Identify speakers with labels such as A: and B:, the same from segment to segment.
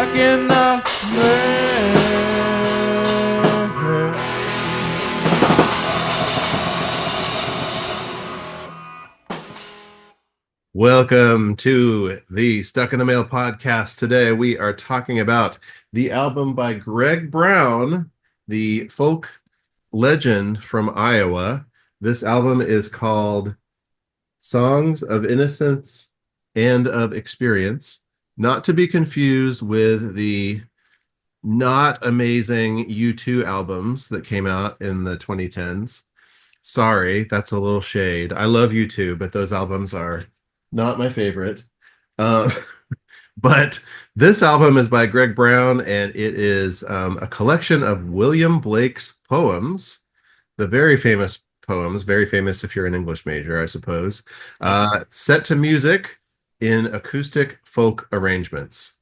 A: stuck in the mail.
B: Welcome to the Stuck in the Mail podcast. Today we are talking about the album by Greg Brown, the folk legend from Iowa. This album is called Songs of Innocence and of Experience, not to be confused with the not amazing U2 albums that came out in the 2010s. Sorry, that's a little shade. I love U2, but those albums are not my favorite. Uh, but this album is by Greg Brown, and it is a collection of William Blake's poems, the very famous poems, very famous if you're an English major, I suppose, set to music in acoustic folk arrangements.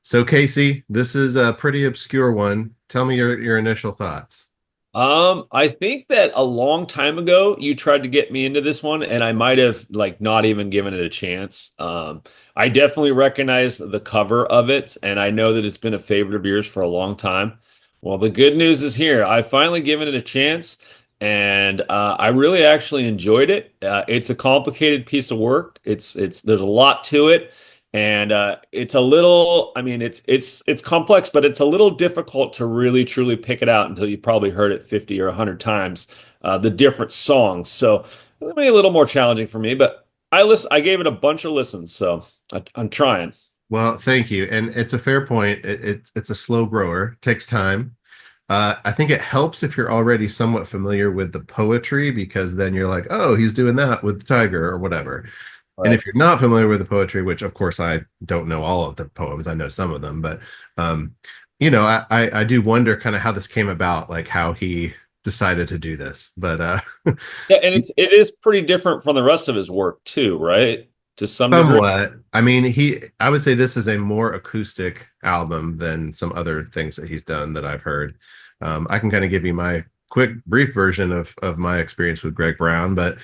B: So, Casey, this is a pretty obscure one. Tell me your initial thoughts.
C: I think that a long time ago you tried to get me into this one, and I might have not even given it a chance. I definitely recognize the cover of it, and I know that it's been a favorite of yours for a long time. Well, the good news is here. I've finally given it a chance, and I really actually enjoyed it. It's a complicated piece of work. It's there's a lot to it. And it's a little, I mean, it's complex, but it's a little difficult to really truly pick it out until you probably heard it 50 or 100 times, the different songs. So it may be a little more challenging for me, but I gave it a bunch of listens, so I'm trying.
B: Well, thank you. And it's a fair point. It's a slow grower, takes time. I think it helps if you're already somewhat familiar with the poetry because then you're like, oh, he's doing that with the tiger or whatever. And
C: Right.
B: if you're not familiar with the poetry, which of course I don't know all of the poems, I know some of them, but um, I do wonder kind of how this came about, like how he decided to do this. But
C: Yeah, and it is pretty different from the rest of his work too, right? To some degree.
B: somewhat. I mean, I would say this is a more acoustic album than some other things that he's done that I've heard. I can kind of give you my quick, brief version of my experience with Greg Brown, but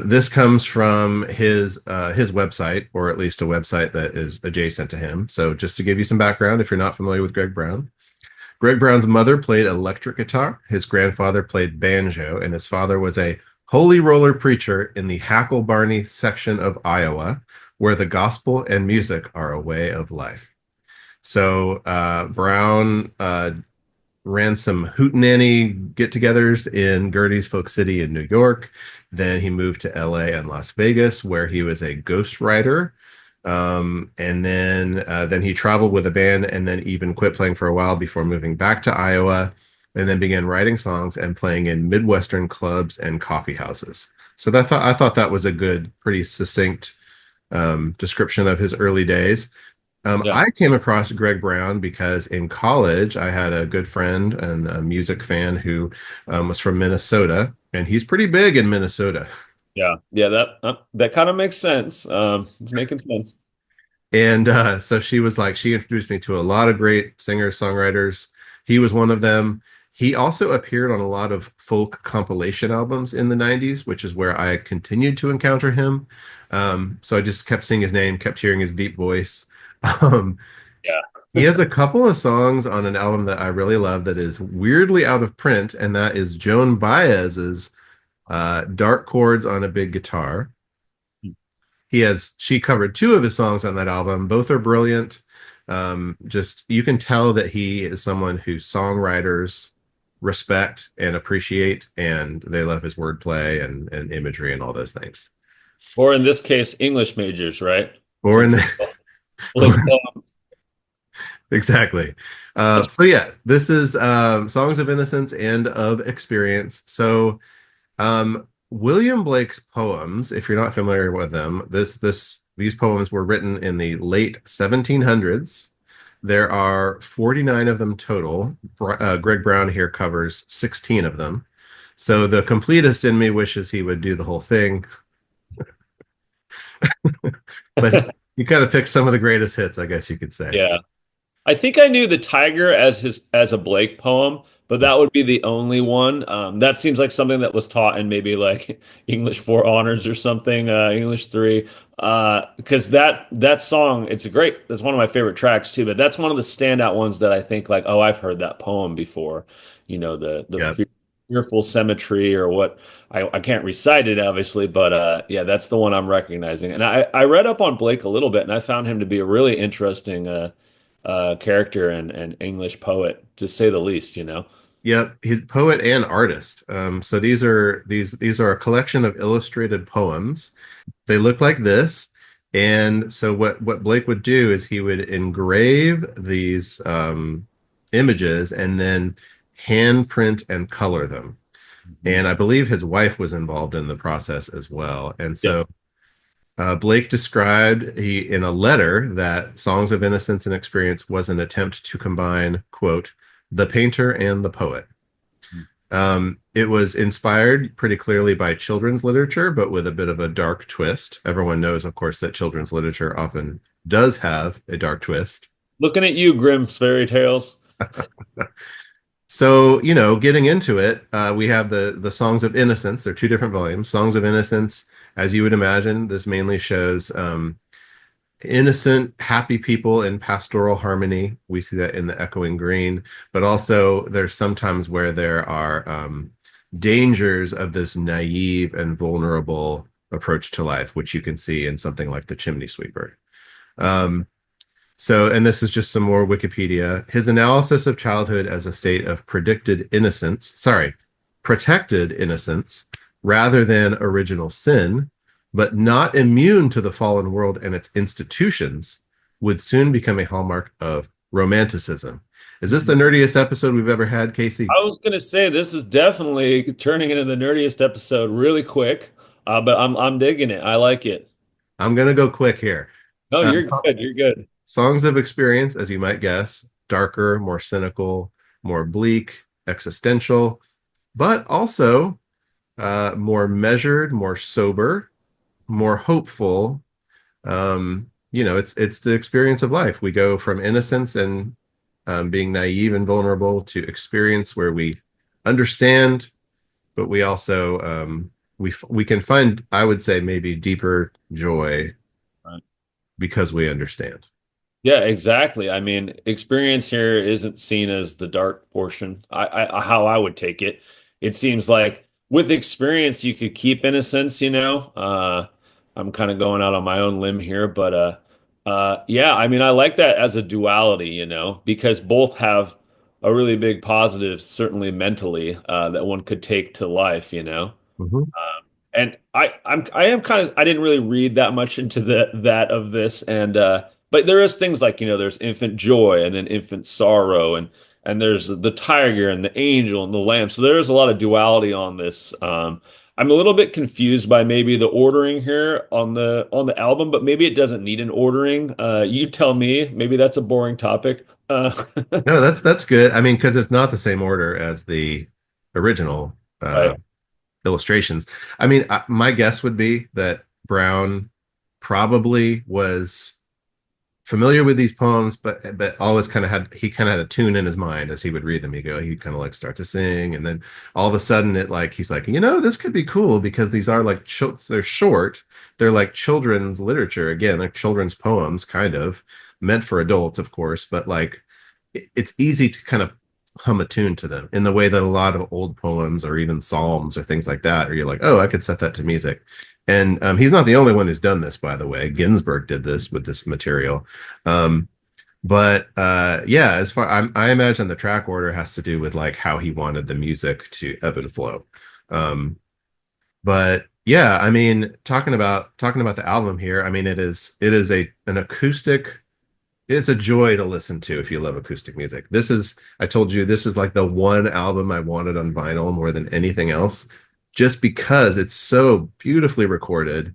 B: this comes from his website, or at least a website that is adjacent to him. So, just to give you some background, if you're not familiar with Greg Brown, Greg Brown's mother played electric guitar, his grandfather played banjo, and his father was a holy roller preacher in the Hackle Barney section of Iowa, where the gospel and music are a way of life. So Brown ran some hootenanny get-togethers in Gertie's Folk City in New York. Then he moved to LA and Las Vegas, where he was a ghostwriter. And then he traveled with a band and then even quit playing for a while before moving back to Iowa and then began writing songs and playing in Midwestern clubs and coffee houses. So I thought that was a good, pretty succinct description of his early days.
C: Yeah.
B: I came across Greg Brown because in college I had a good friend and a music fan who was from Minnesota, and he's pretty big in Minnesota.
C: Yeah. Yeah, that kind of makes sense. It's making sense.
B: And so she introduced me to a lot of great singers, songwriters. He was one of them. He also appeared on a lot of folk compilation albums in the 90s, which is where I continued to encounter him. So I just kept seeing his name, kept hearing his deep voice. Um,
C: Yeah.
B: he has a couple of songs on an album that I really love that is weirdly out of print, and that is Joan Baez's Dark Chords on a Big Guitar. She covered two of his songs on that album. Both are brilliant. Just you can tell that he is someone who songwriters respect and appreciate, and they love his wordplay and imagery and all those things.
C: Or in this case, English majors, right?
B: Or
C: Since
B: in
C: like,
B: exactly. So yeah, this is Songs of Innocence and of Experience. So William Blake's poems, if you're not familiar with them, these poems were written in the late 1700s. There are 49 of them total. Greg Brown here covers 16 of them. So the completist in me wishes he would do the whole thing, but he kind of picked some of the greatest hits, I guess you could say.
C: yeah. I think I knew the Tiger as a Blake poem, but that would be the only one. That seems like something that was taught in maybe like English 4 honors or something, English 3. Because that song, that's one of my favorite tracks too, but that's one of the standout ones that I think like, oh, I've heard that poem before. The
B: Yeah.
C: fearful cemetery or what I can't recite it obviously, but yeah, that's the one I'm recognizing. And I read up on Blake a little bit and I found him to be a really interesting character and English poet, to say the least.
B: Yep, he's poet and artist. So these are a collection of illustrated poems. They look like this. And so what Blake would do is he would engrave these images and then hand print and color them.
C: Mhm.
B: And I believe his wife was involved in the process as well. And
C: Yeah.
B: so Blake described in a letter that Songs of Innocence and Experience was an attempt to combine, quote, the painter and the poet. It was inspired pretty clearly by children's literature, but with a bit of a dark twist. Everyone knows, of course, that children's literature often does have a dark twist.
C: Looking at you, Grimm's fairy tales.
B: So, getting into it, we have the Songs of Innocence. They're two different volumes. Songs of Innocence, as you would imagine, this mainly shows innocent, happy people in pastoral harmony. We see that in the echoing green, but also there's sometimes where there are dangers of this naive and vulnerable approach to life, which you can see in something like the chimney sweeper. Um, and this is just some more Wikipedia. His analysis of childhood as a state of protected innocence rather than original sin, but not immune to the fallen world and its institutions, would soon become a hallmark of romanticism. Is this the nerdiest episode we've ever had, Casey?
C: I was gonna say this is definitely turning into the nerdiest episode really quick, but I'm digging it. I like it.
B: I'm going to go quick here.
C: No,
B: Uh,
C: you're
B: so-
C: good. You're good.
B: Songs of Experience, as you might guess, darker, more cynical, more bleak, existential, but also more measured, more sober, more hopeful. It's the experience of life. We go from innocence and being naive and vulnerable to experience where we understand, but we also we can find, I would say, maybe deeper joy
C: Right.
B: because we understand.
C: Yeah, exactly. I mean, experience here isn't seen as the dark portion. How I would take it. It seems like with experience you could keep innocence. I'm kind of going out on my own limb here, but yeah, I mean, I like that as a duality, because both have a really big positive, certainly mentally, that one could take to life.
B: Mhm.
C: And I am kind of I didn't really read that much into that of this and but there is things like there's infant joy and then infant sorrow and there's the tiger and the angel and the lamb, so there is a lot of duality on this. I'm a little bit confused by maybe the ordering here on the album, but maybe it doesn't need an ordering. You tell me, maybe that's a boring topic.
B: No, that's good. I mean, because it's not the same order as the original
C: Right.
B: illustrations. I mean, my guess would be that Brown probably was familiar with these poems, but always kind of had a tune in his mind as he would read them. He'd kind of like start to sing, and then all of a sudden he's like, this could be cool because these are like they're short, they're like children's literature again, like children's poems, kind of meant for adults, of course, but like it's easy to kind of hum a tune to them in the way that a lot of old poems or even psalms or things like that, or you're like, oh, I could set that to music. And he's not the only one who's done this, by the way. Ginsberg did this with this material. But yeah, I imagine the track order has to do with like how he wanted the music to ebb and flow. But yeah, I mean, talking about the album here, I mean, it is an acoustic. It's a joy to listen to if you love acoustic music. I told you, this is like the one album I wanted on vinyl more than anything else, just because it's so beautifully recorded.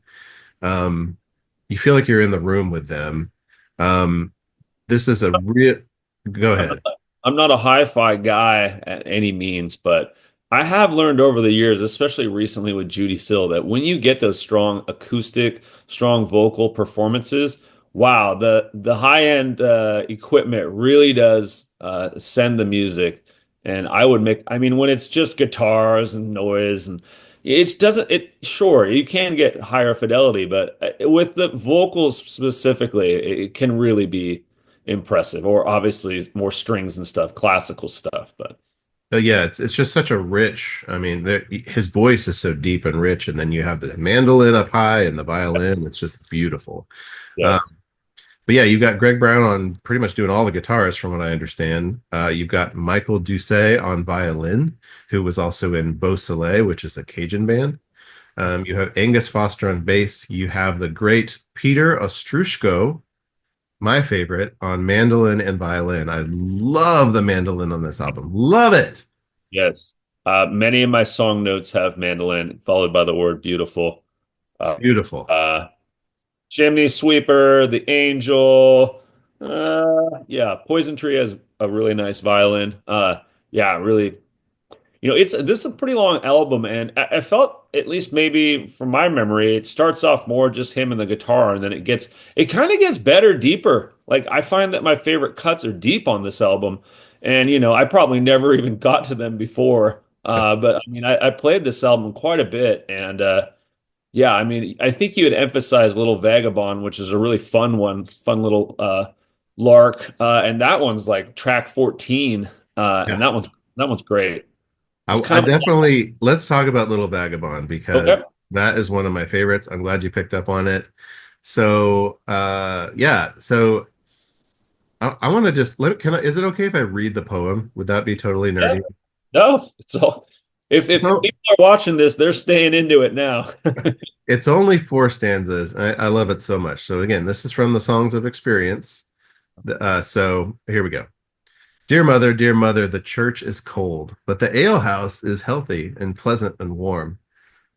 B: Um, you feel like you're in the room with them. Um, this is a real, go
C: I'm
B: ahead.
C: not, I'm not a hi-fi guy at any means, but I have learned over the years, especially recently with Judy Sill, that when you get those strong acoustic, strong vocal performances, wow, the high-end equipment really does send the music. And I mean, when it's just guitars and noise and it doesn't it sure you can get higher fidelity, but with the vocals specifically, it can really be impressive. Or obviously more strings and stuff, classical stuff. But
B: Yeah, it's just such a rich. I mean, his voice is so deep and rich, and then you have the mandolin up high and the violin. It's just beautiful. Uh,
C: yes,
B: but yeah, you've got Greg Brown on pretty much doing all the guitars, from what I understand. You've got Michael Doucet on violin, who was also in Beau Soleil, which is a Cajun band. You have Angus Foster on bass. You have the great Peter Ostrushko, my favorite, on mandolin and violin. I love the mandolin on this album. Love it.
C: yes. Many of my song notes have mandolin followed by the word beautiful. Uh,
B: Beautiful.
C: uh, Chimney Sweeper, The Angel. Yeah, Poison Tree has a really nice violin. Yeah, really. This is a pretty long album, and I felt, at least maybe from my memory, it starts off more just him and the guitar, and then it kind of gets better, deeper. Like I find that my favorite cuts are deep on this album, and I probably never even got to them before. But I mean, I played this album quite a bit, and yeah, I mean, I think you had emphasized Little Vagabond, which is a really fun one, fun little lark, and that one's like track 14,
B: Yeah.
C: and that one's great. It's
B: I
C: kind of
B: definitely let's talk about Little Vagabond because
C: okay.
B: that is one of my favorites. I'm glad you picked up on it. So yeah, so I want to just can I, is it okay if I read the poem? Would that be totally
C: Yeah.
B: nerdy?
C: No, it's all. If
B: So
C: people are watching this, they're staying into it now.
B: it's only four stanzas. I love it so much. So again, this is from the Songs of Experience. So here we go. Dear mother, the church is cold, but the alehouse is healthy and pleasant and warm.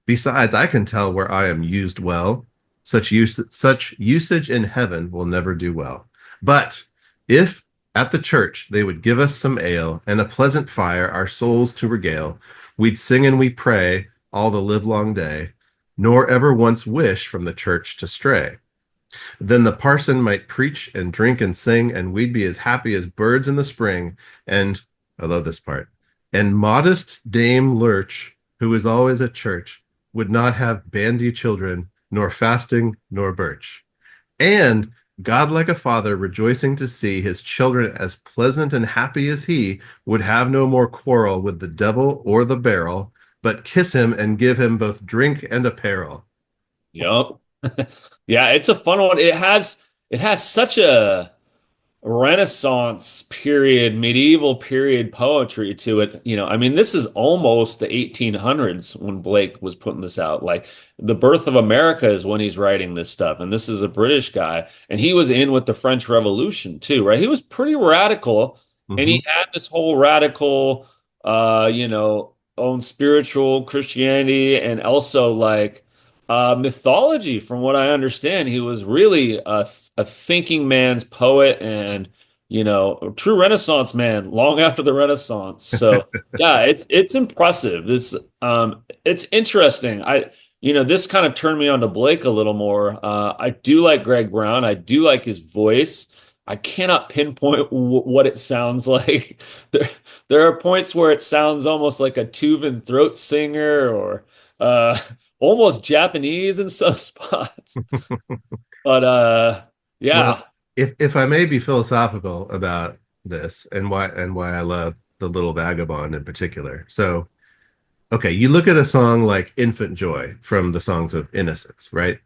B: Besides, I can tell where I am used well. Such usage in heaven will never do well. But if at the church they would give us some ale and a pleasant fire our souls to regale, we'd sing and we pray all the livelong day, nor ever once wish from the church to stray. Then the parson might preach and drink and sing, and we'd be as happy as birds in the spring. And I love this part. And modest Dame Lurch, who is always at church, would not have bandy children, nor fasting, nor birch. And God, like a father, rejoicing to see his children as pleasant and happy as he, would have no more quarrel with the devil or the barrel, but kiss him and give him both drink and apparel.
C: Yep. Yeah, it's a fun one. It has such a Renaissance period, medieval period poetry to it. I mean, this is almost the 1800s when Blake was putting this out. Like the birth of America is when he's writing this stuff. And this is a British guy. And he was in with the French Revolution too, right? He was pretty radical. And
B: Mhm.
C: he had this whole radical, own spiritual Christianity and also like mythology. From what I understand, he was really a thinking man's poet and a true Renaissance man long after the Renaissance. So yeah, it's impressive. It's interesting. This kind of turned me on to Blake a little more. I do like Greg Brown. I do like his voice. I cannot pinpoint what it sounds like. There are points where it sounds almost like a Tuvan throat singer or uh, almost Japanese in some spots. But
B: Well,
C: yeah,
B: if I may be philosophical about this and why I love the Little Vagabond in particular. So, okay, you look at a song like Infant Joy from the Songs of Innocence, right?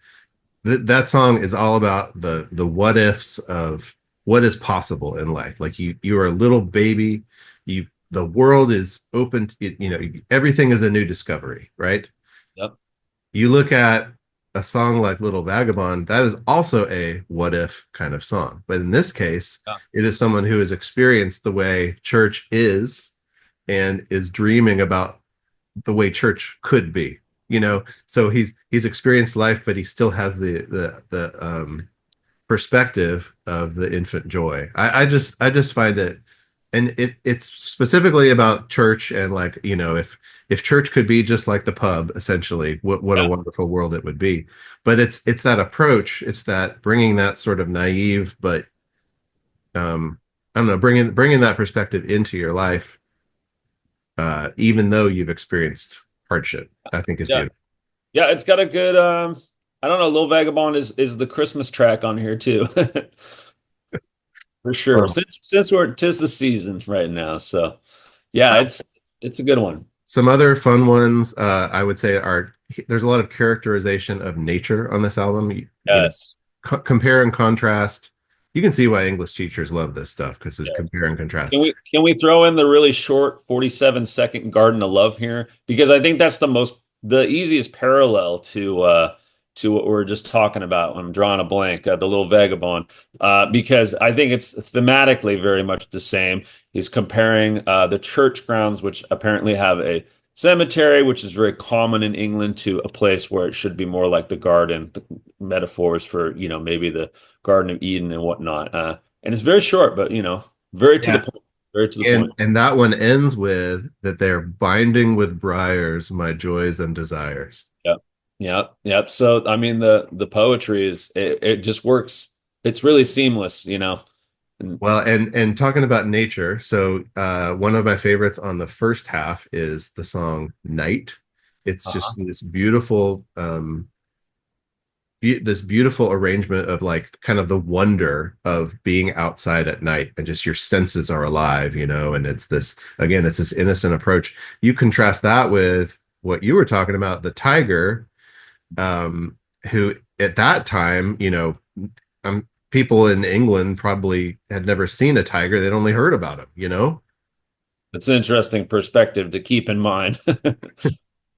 B: That song is all about the what ifs of what is possible in life. Like you are a little baby, the world is open to, everything is a new discovery, right?
C: yep,
B: You look at a song like Little Vagabond, that is also a what if kind of song. But in this case,
C: yeah,
B: it is someone who has experienced the way church is and is dreaming about the way church could be. So he's experienced life, but he still has the perspective of the infant joy. I just find it, and it's specifically about church and like if church could be just like the pub, essentially, what a
C: yeah,
B: wonderful world it would be. But it's that approach, it's that bringing that sort of naive, but I don't know, bringing that perspective into your life, even though you've experienced hardship, I think is
C: Yeah.
B: beautiful.
C: Yeah, it's got a good I don't know, Lil Vagabond is the Christmas track on here too. For sure.
B: Well,
C: Since we're tis the season right now. So yeah, it's a good one.
B: some other fun ones, I would say, are there's a lot of characterization of nature on this album. You know,
C: Yes.
B: compare and contrast. You can see why English teachers love this stuff because there's compare and contrast.
C: Can we throw in the really short 47-second Garden of Love here? Because I think that's the easiest parallel to what we're just talking about when I'm drawing a blank, the little vagabond. Because I think it's thematically very much the same. He's comparing the church grounds, which apparently have a cemetery, which is very common in England, to a place where it should be more like the garden, the metaphors for, maybe the Garden of Eden and whatnot. And it's very short, but very to the
B: Yeah.
C: point. Very to the
B: And
C: point.
B: and that one ends with that they're binding with briars my joys and desires.
C: Yep. Yep. Yep. So I mean the poetry it just works. It's really seamless. And
B: Well, and talking about nature, so one of my favorites on the first half is the song Night. It's just
C: uh
B: this beautiful this beautiful arrangement of like kind of the wonder of being outside at night and just your senses are alive, and it's this again, it's this innocent approach. You contrast that with what you were talking about, the tiger, um, who at that time, people in England probably had never seen a tiger. They'd only heard about him.
C: it's an interesting perspective to keep in mind.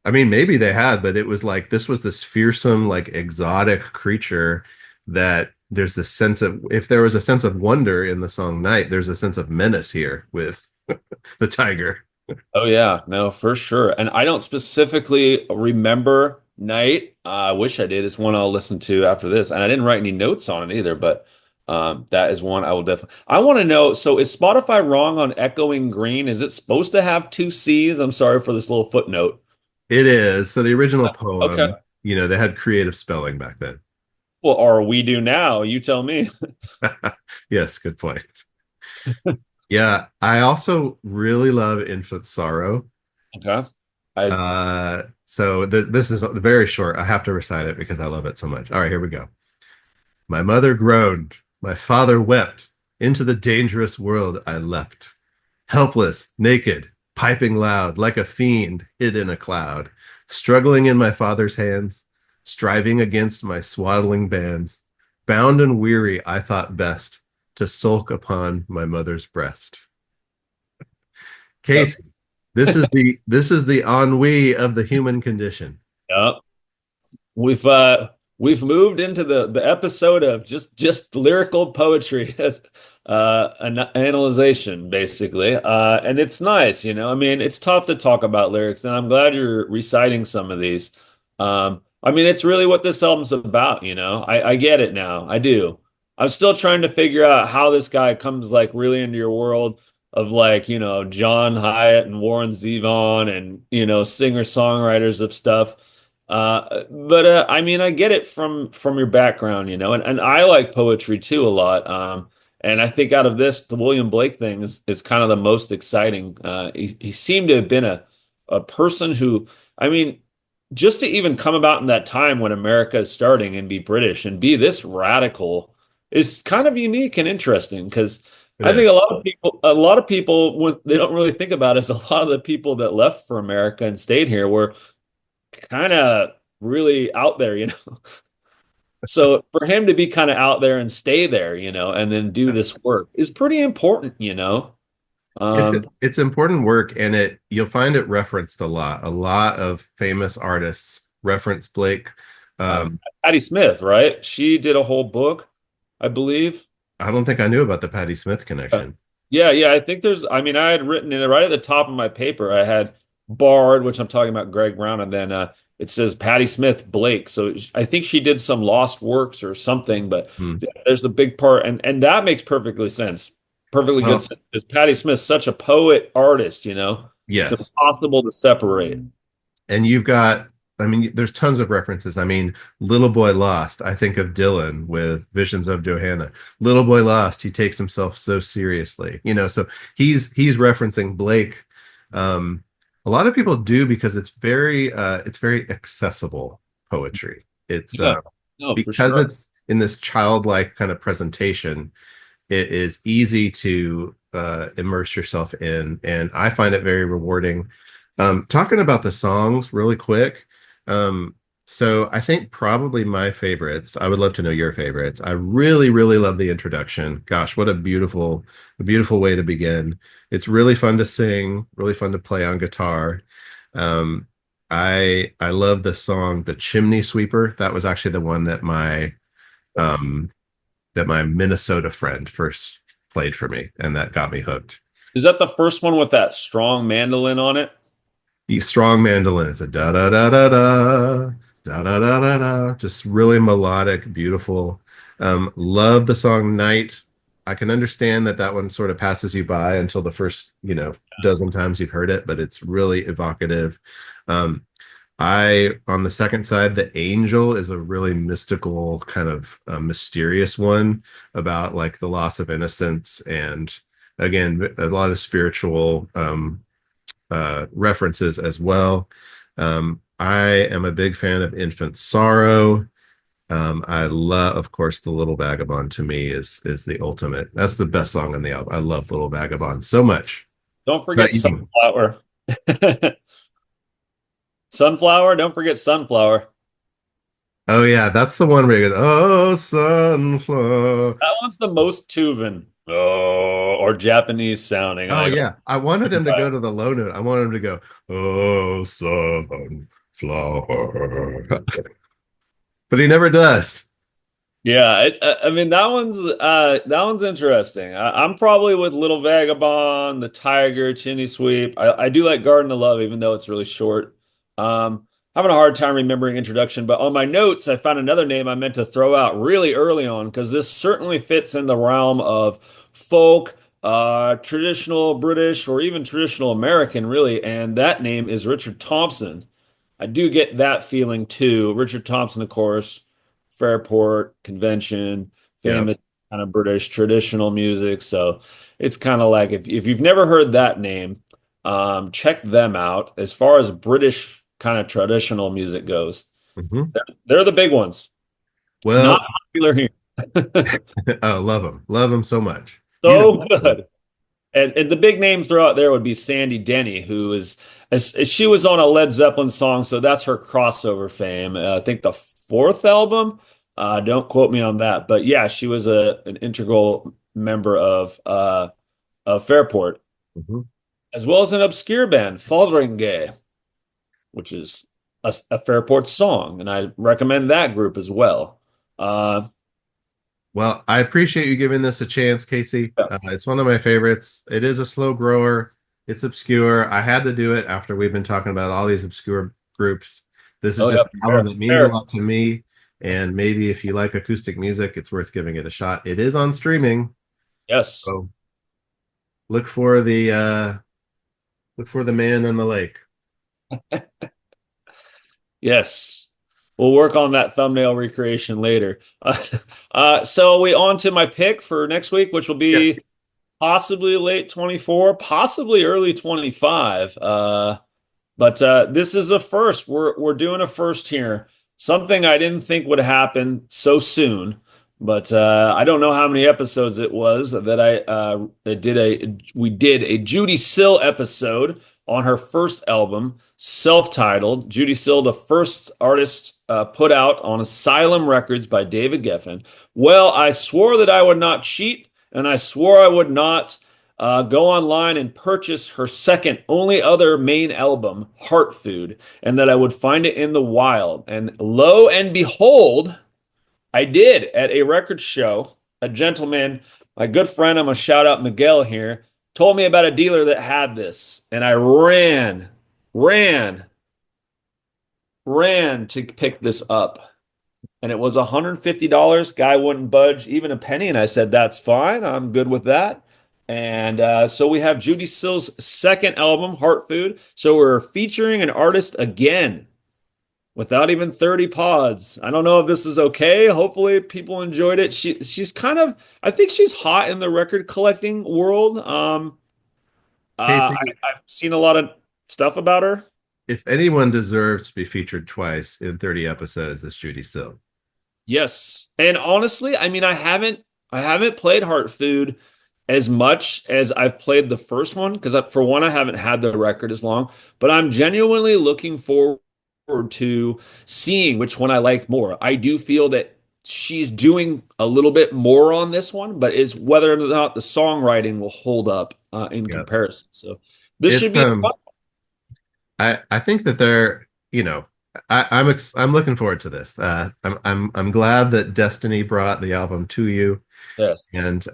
B: I mean, maybe they had, but it was like this was this fearsome, like exotic creature that there's this sense of, if there was a sense of wonder in the song Night, there's a sense of menace here with the tiger.
C: Oh yeah, no, for sure. And I don't specifically remember Night. I wish I did. It's one I'll listen to after this. And I didn't write any notes on it either, but that is one I will definitely. I want to know, so is Spotify wrong on Echoing Green? Is it supposed to have two C's? I'm sorry for this little footnote.
B: It is. So the original
C: Okay.
B: poem, they had creative spelling back then.
C: Well, or we do now. You tell me.
B: Yes, good point. Yeah, I also really love Infant Sorrow.
C: Okay. I
B: So this is very short. I have to recite it because I love it so much. All right, here we go. My mother groaned. My father wept. Into the dangerous world I leapt. Helpless, naked, piping loud, like a fiend hid in a cloud. Struggling in my father's hands, striving against my swaddling bands. Bound and weary, I thought best to sulk upon my mother's breast.
C: Yep.
B: Casey, this is the ennui of the human condition.
C: Yep. We've moved into the episode of just lyrical poetry as an analyzation basically. And it's nice. I mean, it's tough to talk about lyrics, and I'm glad you're reciting some of these. I mean, it's really what this album's about. I get it now. I do. I'm still trying to figure out how this guy comes like really into your world of like, John Hyatt and Warren Zevon and, singer-songwriters of stuff. But I mean, I get it from your background, and I like poetry too a lot. And I think out of this, the William Blake thing is kind of the most exciting. He seemed to have been a person who, I mean, just to even come about in that time when America is starting and be British and be this radical is kind of unique and interesting because
B: It
C: I
B: is.
C: think a lot of people, what they don't really think about is a lot of the people that left for America and stayed here were kind of really out there. So for him to be kind of out there and stay there, and then do this work is pretty important.
B: It's
C: Um,
B: it's important work, and you'll find it referenced a lot. A lot of famous artists reference Blake.
C: uh,
B: Um,
C: Patti Smith, right? She did a whole book, I believe.
B: I don't think I knew about the Patti Smith
C: Uh,
B: connection.
C: Yeah, yeah. I mean, I had written it right at the top of my paper. I had Bard, which I'm talking about Greg Brown, and then it says Patti Smith Blake. So I think she did some lost works or something, but
B: Hmm.
C: yeah, there's a big part, and that makes perfectly sense. Perfectly good
B: Well,
C: sense. Because Patti Smith's such a poet artist. It's
B: yes.
C: impossible to separate.
B: And you've got, I mean, there's tons of references. I mean, Little Boy Lost, I think of Dylan with Visions of Johanna. Little Boy Lost, he takes himself so seriously. So he's referencing Blake. Um, A lot of people do because it's very accessible poetry. It's
C: Yeah, no, for
B: because
C: sure.
B: it's in this childlike kind of presentation, it is easy to immerse yourself in, and I find it very rewarding. Talking about the songs really quick. Um, so I think probably my favorites. I would love to know your favorites. I really, really love the introduction. Gosh, what a beautiful way to begin. It's really fun to sing, really fun to play on guitar. Um, I love the song "The Chimney Sweeper." That was actually the one um, that my Minnesota friend first played for me, and that got me hooked.
C: Is that the first one with that strong mandolin on it?
B: The strong mandolin is a da da da da da da da da da da, just really melodic, beautiful. Love the song "Night." I can understand that that one sort of passes you by until the first, dozen times you've heard it, but it's really evocative. Um, on the second side, the angel is a really mystical, kind of mysterious one about like the loss of innocence and again, a lot of spiritual references as well. I am a big fan of Infant Sorrow. I love, of course, The Little Vagabond to me is the ultimate. That's the best song on the album. I love Little Vagabond so much.
C: Don't
B: But
C: forget
B: you,
C: Sunflower. Sunflower, don't forget Sunflower.
B: oh yeah, that's the one where he goes, "Oh, sunflower."
C: That one's the most Tuvan. Oh, or Japanese sounding. And
B: Oh
C: I go,
B: yeah, I wanted him to go to the low note. I wanted him to go, "Oh, sunflower," but he never does.
C: yeah, I mean that one's interesting. I'm probably with Little Vagabond, The Tiger, Chimney Sweep. I do like Garden of Love, even though it's really short. Having a hard time remembering introduction, but on my notes, I found another name I meant to throw out really early on because this certainly fits in the realm of folk, traditional British, or even traditional American, really. And that name is Richard Thompson. I do get that feeling too. Richard Thompson, of course, Fairport Convention,
B: Yeah.
C: famous kind of British traditional music. So it's kind of like if you've never heard that name, check them out. As far as British kind of traditional music goes,
B: Mhm.
C: they're the big ones. Not
B: Well,
C: popular here.
B: oh, love him so much. You know,
C: So good. And the big names throughout there would be Sandy Denny, who is she was on a Led Zeppelin song, so that's her crossover fame. I think the fourth album. Don't quote me on that, but yeah, she was an integral member of Fairport,
B: mhm.
C: as well as an obscure band, Fotheringay, which is a Fairport song, and I recommend that group as well. Uh,
B: Well, I appreciate you giving this a chance, Casey.
C: yeah.
B: It's one of my favorites. It is a slow grower. It's obscure. I had to do it after we've been talking about all these obscure groups. This is
C: Oh yeah,
B: just an album
C: fair,
B: that means a
C: fair.
B: lot to me. And maybe if you like acoustic music, it's worth giving it a shot. It is on streaming.
C: Yes,
B: So look for the man in the lake.
C: yes. We'll work on that thumbnail recreation later. So we on to my pick for next week, which will be
B: Yes.
C: possibly late 24, possibly early 25. But this is a first. We're doing a first here. Something I didn't think would happen so soon. But I don't know how many episodes it was that we did a Judy Sill episode on her first album, self-titled. Judy Sill, the first artist put out on Asylum Records by David Geffen. Well, I swore that I would not cheat, and I swore I would not go online and purchase her second, only other main album, Heart Food, and that I would find it in the wild. And lo and behold, I did at a record show. A gentleman, my good friend, I'm gonna shout out Miguel here, told me about a dealer that had this, and I ran, ran to pick this up. And it was $150. Guy wouldn't budge even a penny. And I said, that's fine. I'm good with that. And so we have Judy Sill's second album, Heart Food. So we're featuring an artist again without even 30 pods. I don't know if this is okay. Hopefully people enjoyed it. She's kind of, I think she's hot in the record collecting world.
B: Casey,
C: I've seen a lot of. stuff about her.
B: If anyone deserves to be featured twice in 30 episodes, it's Judy Sill.
C: Yes. And honestly, I mean, I haven't played Heart Food as much as I've played the first one because for one, I haven't had the record as long, but I'm genuinely looking forward to seeing which one I like more. I do feel that she's doing a little bit more on this one, but is whether or not the songwriting will hold up in
B: Yeah.
C: comparison. So this
B: It's
C: should be a fun.
B: I think that they're, I'm looking forward to this. I'm glad that Destiny brought the album to you.
C: Yes.
B: And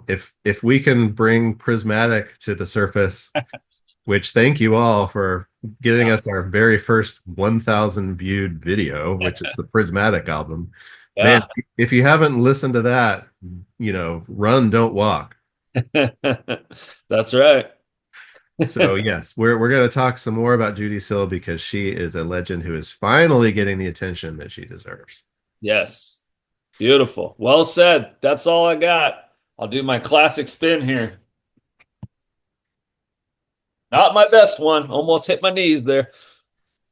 B: if we can bring Prismatic to the surface, which thank you all for getting
C: Yeah.
B: us our very first 1,000 viewed video, which is the Prismatic album. Man,
C: Yeah.
B: if you haven't listened to that, run, don't walk.
C: That's right.
B: So yes, we're going to talk some more about Judy Sill because she is a legend who is finally getting the attention that she deserves.
C: Yes. Beautiful. Well said. That's all I got. I'll do my classic spin here. Not my best one. Almost hit my knees there.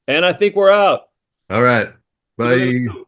C: And I think we're out.
B: All right.
C: What are we
B: Bye.
C: gonna do?